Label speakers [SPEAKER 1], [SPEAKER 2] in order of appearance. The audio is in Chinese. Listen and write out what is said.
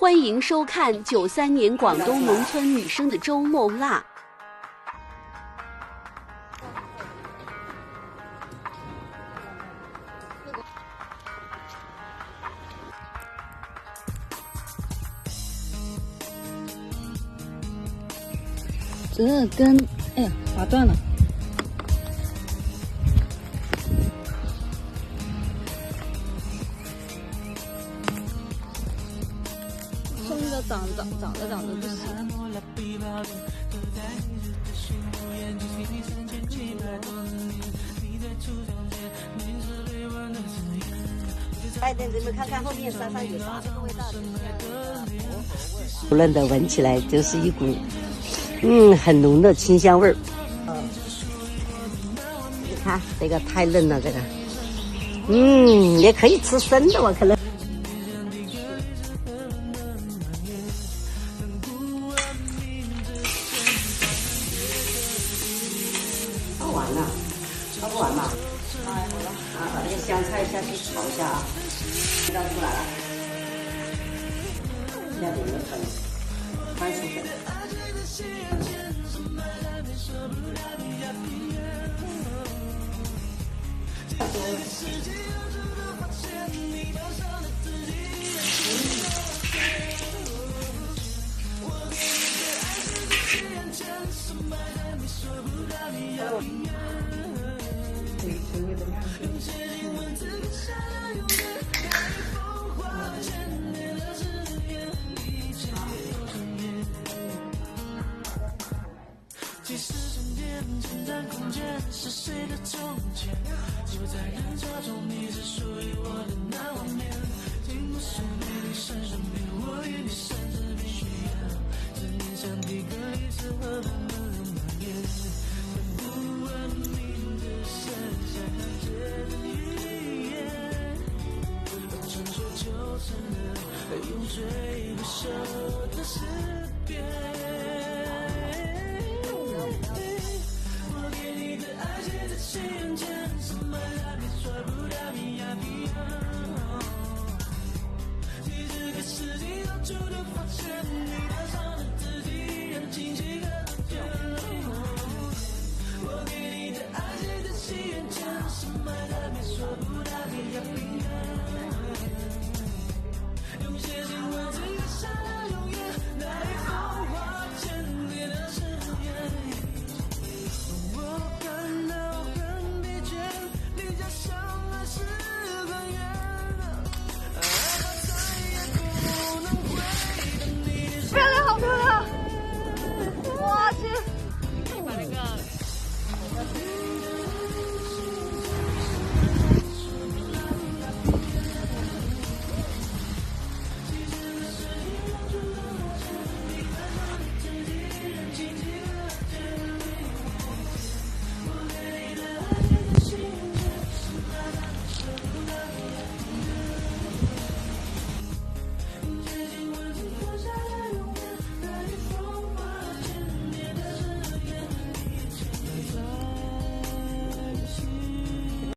[SPEAKER 1] 欢迎收看93年广东农村女生的周末辣。
[SPEAKER 2] 这根，哎呀，划断了。松着长着不行。
[SPEAKER 3] 快点，你们看看后面山上有啥这个味道？
[SPEAKER 4] 不嫩的闻起来就是一股很浓的清香味儿。你看这个太嫩了，这个也可以吃生的，我可能。烧完了，烧不完了。哎，好了，把这个香菜下去炒一下啊，味道出来了，加点个粉，番薯粉。
[SPEAKER 5] 即使身边侵占空间是谁的中间，就在人潮中你是属于我的那碗面，经过生命里闪闪变，我与你甚至必须要思念像一个一次和我们蔓延，不问明只剩下看见的语言，成熟就承认，用最不朽的诗篇。你这个世纪要注定发现你的伤。